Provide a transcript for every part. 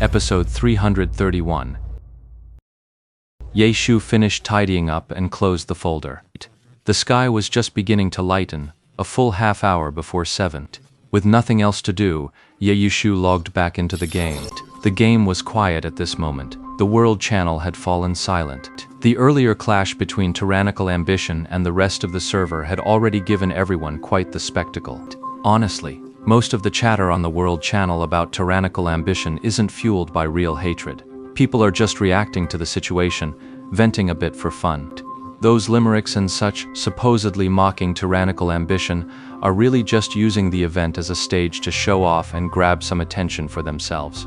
Episode 331. Ye Shu finished tidying up and closed the folder. The sky was just beginning to lighten, a full half hour before 7. With nothing else to do, Ye Shu logged back into the game. The game was quiet at this moment. The World Channel had fallen silent. The earlier clash between Tyrannical Ambition and the rest of the server had already given everyone quite the spectacle. Honestly, most of the chatter on the World Channel about Tyrannical Ambition isn't fueled by real hatred. People are just reacting to the situation, venting a bit for fun. Those limericks and such, supposedly mocking Tyrannical Ambition, are really just using the event as a stage to show off and grab some attention for themselves.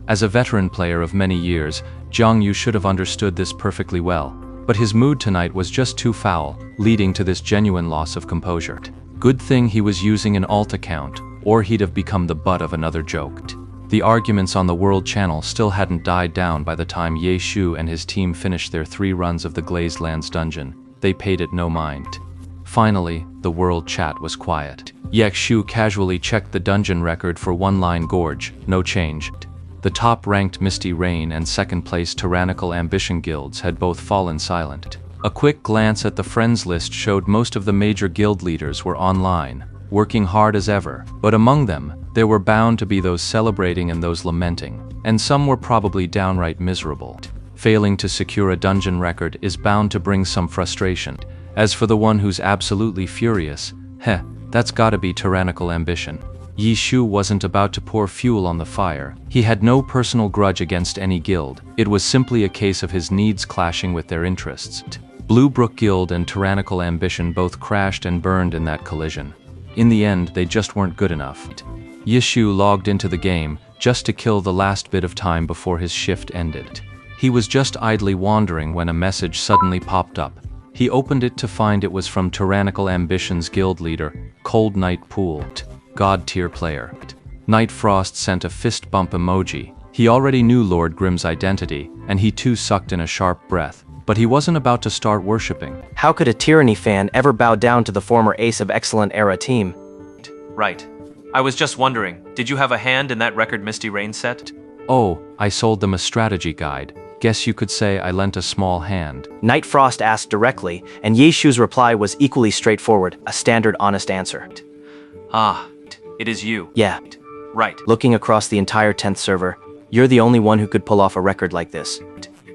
As a veteran player of many years, Jiang Yu should have understood this perfectly well, but his mood tonight was just too foul, leading to this genuine loss of composure. Good thing he was using an alt account, or he'd have become the butt of another joke. The arguments on the World Channel still hadn't died down by the time Ye Shu and his team finished their 3 runs of the Glazed Lands dungeon. They paid it no mind. Finally, the world chat was quiet. Ye Shu casually checked the dungeon record for One Line Gorge, no change. The top-ranked Misty Rain and second-place Tyrannical Ambition guilds had both fallen silent. A quick glance at the friends list showed most of the major guild leaders were online, working hard as ever, but among them, there were bound to be those celebrating and those lamenting, and some were probably downright miserable. Failing to secure a dungeon record is bound to bring some frustration. As for the one who's absolutely furious, that's gotta be Tyrannical Ambition. Ye Shu wasn't about to pour fuel on the fire. He had no personal grudge against any guild. It was simply a case of his needs clashing with their interests. Blue Brook Guild and Tyrannical Ambition both crashed and burned in that collision. In the end, they just weren't good enough. Ye Shu logged into the game just to kill the last bit of time before his shift ended. He was just idly wandering when a message suddenly popped up. He opened it to find it was from Tyrannical Ambition's guild leader, Cold Night Pool. God tier player. Night Frost sent a fist bump emoji. He already knew Lord Grimm's identity, and he too sucked in a sharp breath, but he wasn't about to start worshipping. How could a Tyranny fan ever bow down to the former ace of Excellent Era team? Right. I was just wondering, did you have a hand in that record Misty Rain set? Oh, I sold them a strategy guide. Guess you could say I lent a small hand. Night Frost asked directly, and Ye Shu's reply was equally straightforward, a standard honest answer. Ah, it is you. Yeah. Right. Looking across the entire 10th server, you're the only one who could pull off a record like this.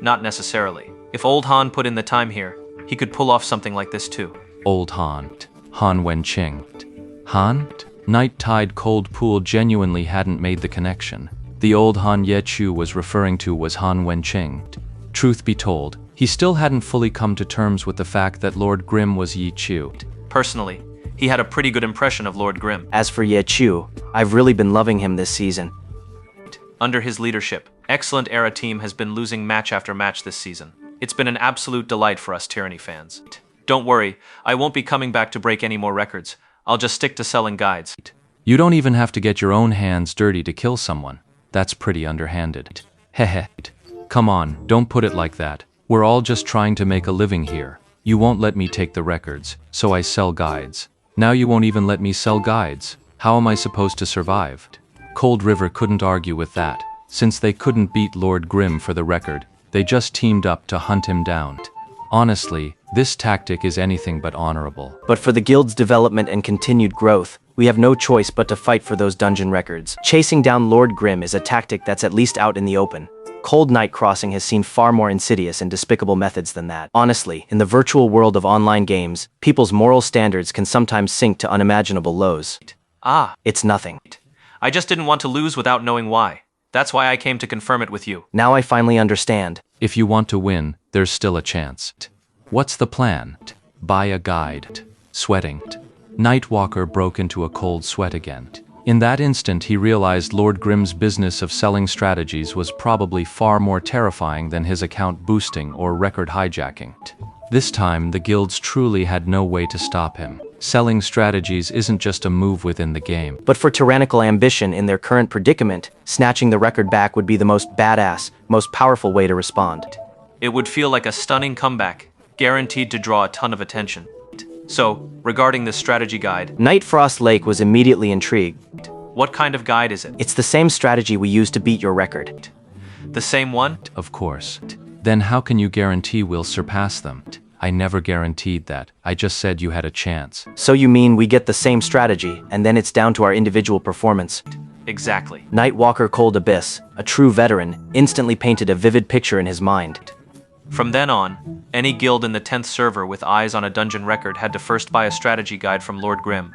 Not necessarily. If Old Han put in the time here, he could pull off something like this too. Old Han. Han Wenqing. Han? Night Tide Cold Pool genuinely hadn't made the connection. The old Han Ye Shu was referring to was Han Wenqing. Truth be told, he still hadn't fully come to terms with the fact that Lord Grimm was Ye Shu. Personally, he had a pretty good impression of Lord Grimm. As for Ye Shu, I've really been loving him this season. Under his leadership, Excellent Era team has been losing match after match this season. It's been an absolute delight for us Tyranny fans. Don't worry, I won't be coming back to break any more records. I'll just stick to selling guides. You don't even have to get your own hands dirty to kill someone. That's pretty underhanded. Heh. Come on, don't put it like that. We're all just trying to make a living here. You won't let me take the records, so I sell guides. Now you won't even let me sell guides. How am I supposed to survive? Cold River couldn't argue with that. Since they couldn't beat Lord Grimm for the record, they just teamed up to hunt him down. Honestly, this tactic is anything but honorable. But for the guild's development and continued growth, we have no choice but to fight for those dungeon records. Chasing down Lord Grimm is a tactic that's at least out in the open. Cold Night Crossing has seen far more insidious and despicable methods than that. Honestly, in the virtual world of online games, people's moral standards can sometimes sink to unimaginable lows. It's nothing. I just didn't want to lose without knowing why. That's why I came to confirm it with you. Now I finally understand. If you want to win, there's still a chance. What's the plan? Buy a guide. Sweating. Nightwalker broke into a cold sweat again. In that instant, he realized Lord Grimm's business of selling strategies was probably far more terrifying than his account boosting or record hijacking. This time, the guilds truly had no way to stop him. Selling strategies isn't just a move within the game. But for Tyrannical Ambition in their current predicament, snatching the record back would be the most badass, most powerful way to respond. It would feel like a stunning comeback, guaranteed to draw a ton of attention. So, regarding this strategy guide, Night Frost Lake was immediately intrigued. What kind of guide is it? It's the same strategy we used to beat your record. The same one? Of course. Then how can you guarantee we'll surpass them? I never guaranteed that. I just said you had a chance. So you mean we get the same strategy, and then it's down to our individual performance? Exactly. Nightwalker Cold Abyss, a true veteran, instantly painted a vivid picture in his mind. From then on, any guild in the 10th server with eyes on a dungeon record had to first buy a strategy guide from Lord Grimm.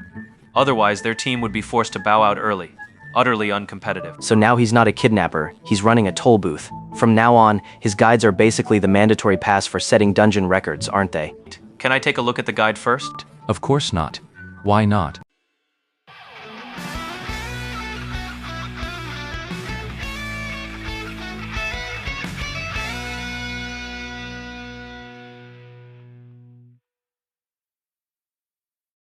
Otherwise, their team would be forced to bow out early. Utterly uncompetitive. So now he's not a kidnapper, he's running a toll booth. From now on, his guides are basically the mandatory pass for setting dungeon records, aren't they? Can I take a look at the guide first? Of course not. Why not?